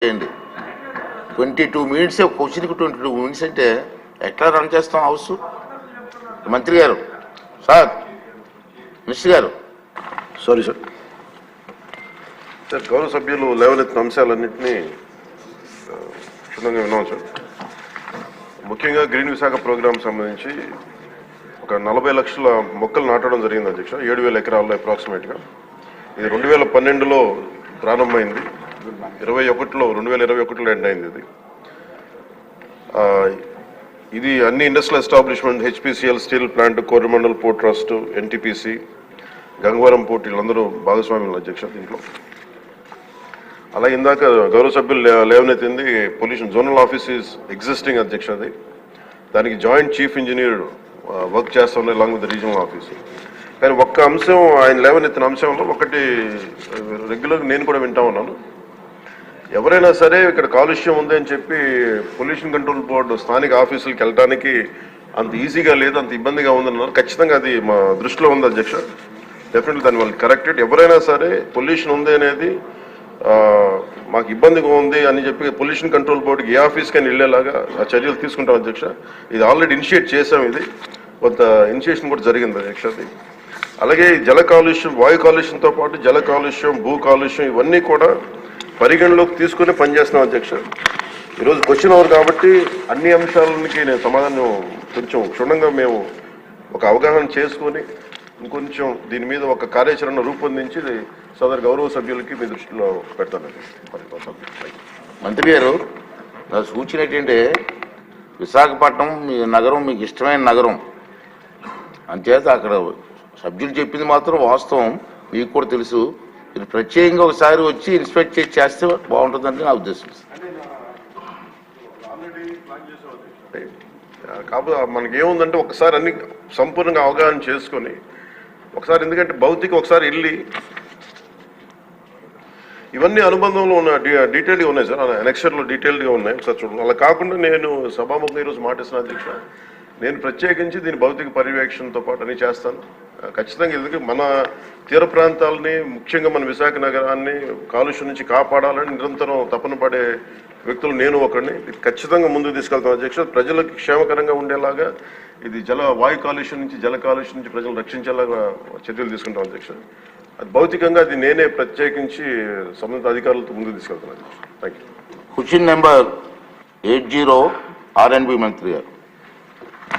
చేయండి. 22 minutes క్వశ్చన్కి 22 minutes అంటే ఎట్లా రన్ చేస్తాం హౌస్? మంత్రి గారు, సార్, మినిస్టర్ గారు. Sorry sir. సార్, గౌరవ సభ్యులు లేవనెత్తిన అంశాలన్నింటినీ క్షుణ్ణంగా విన్నాం సార్. ముఖ్యంగా గ్రీన్ విశాఖ ప్రోగ్రామ్ సంబంధించి ఒక 40 లక్షల మొక్కలు నాటడం జరిగింది అధ్యక్ష. 7,000 ఎకరాల్లో అప్రాక్సిమేట్గా. ఇది 2012లో ప్రారంభమైంది. 2021లో ఎండ్ అయింది. ఇది అన్ని industrial establishment, HPCL steel plant, Coromandel port trust, NTPC, Gangavaram port, వీళ్ళందరూ భాగస్వామ్యులు అధ్యక్ష దీంట్లో. అలాగే ఇందాక గౌరవ సభ్యులు లేవనెత్తింది pollution zonal office is existing అధ్యక్ష. అది దానికి జాయింట్ చీఫ్ ఇంజనీర్ వర్క్ చేస్తున్నారు అలాంగ్ విత్ రీజనల్ ఆఫీస్. కానీ ఒక్క అంశం ఆయన లేవనెత్తిన అంశంలో ఒకటి రెగ్యులర్గా నేను కూడా వింటా ఉన్నాను. ఎవరైనా సరే ఇక్కడ కాలుష్యం ఉంది అని చెప్పి పొల్యూషన్ కంట్రోల్ బోర్డు స్థానిక ఆఫీసులకు వెళ్ళడానికి అంత ఈజీగా లేదు, అంత ఇబ్బందిగా ఉందన్నారు. ఖచ్చితంగా అది మా దృష్టిలో ఉంది అధ్యక్ష. డెఫినెట్లీ దాన్ని వాళ్ళు కరెక్టెడ్. ఎవరైనా సరే పొల్యూషన్ ఉంది అనేది మాకు ఇబ్బందిగా ఉంది అని చెప్పి పొల్యూషన్ కంట్రోల్ బోర్డుకి ఏ ఆఫీస్కైనా వెళ్ళేలాగా ఆ చర్యలు తీసుకుంటాం అధ్యక్ష. ఇది ఆల్రెడీ ఇనిషియేట్ చేసాం. ఇది కొంత ఇనిషియేషన్ కూడా జరిగింది అధ్యక్ష. అది అలాగే జల కాలుష్యం, వాయు కాలుష్యంతో పాటు జల కాలుష్యం, భూ కాలుష్యం ఇవన్నీ కూడా పరిగణలోకి తీసుకుని పనిచేస్తున్నాం అధ్యక్ష. ఈరోజు క్వశ్చన్ అవర్ కాబట్టి అన్ని అంశాలకి నేను సమాధానం కొంచెం క్షుణ్ణంగా మేము ఒక అవగాహన చేసుకొని ఇంకొంచెం దీని మీద ఒక కార్యాచరణ రూపొందించి సదరు గౌరవ సభ్యులకి మీ దృష్టిలో పెడతానండి. మంత్రి గారు, నా సూచన ఏంటంటే విశాఖపట్నం మీ నగరం మీకు ఇష్టమైన నగరం అంచేత అక్కడ సభ్యులు చెప్పింది మాత్రం వాస్తవం, మీకు కూడా తెలుసు. మీరు ప్రత్యేకంగా ఒకసారి వచ్చి ఇన్స్పెక్ట్ చేస్తే బాగుంటుందని నా ఉద్దేశం. కాబట్టి మనకి ఏముందంటే ఒకసారి అన్ని సంపూర్ణంగా అవగాహన చేసుకొని ఒకసారి, ఎందుకంటే భౌతిక ఒకసారి వెళ్ళి ఇవన్నీ అనుబంధంలో ఉన్న డీటెయిల్గా ఉన్నాయి సార్, ఎనెక్చర్లో డీటెయిల్గా ఉన్నాయి. ఒకసారి చూడండి. అలా కాకుండా నేను సభాముఖంగా ఈరోజు మాటిస్తున్నా అధ్యక్ష, నేను ప్రత్యేకించి దీని భౌతిక పర్యవేక్షణతో పాటు అన్ని చేస్తాను ఖచ్చితంగా. ఎందుకంటే మన తీర ప్రాంతాలని, ముఖ్యంగా మన విశాఖ నగరాన్ని కాలుష్యం నుంచి కాపాడాలని నిరంతరం తపన పడే వ్యక్తులు నేను ఒకడిని. ఇది ఖచ్చితంగా ముందుకు తీసుకెళ్తాను అధ్యక్ష. ప్రజలకు క్షేమకరంగా ఉండేలాగా ఇది వాయు కాలుష్యం నుంచి, జల కాలుష్యం నుంచి ప్రజలు రక్షించేలాగా చర్యలు తీసుకుంటాం అధ్యక్ష. అది భౌతికంగా అది నేనే ప్రత్యేకించి సంబంధిత అధికారులతో ముందుకు తీసుకెళ్తాను అధ్యక్ష. Thank you. Question number 80 R&B మంత్రి గారు.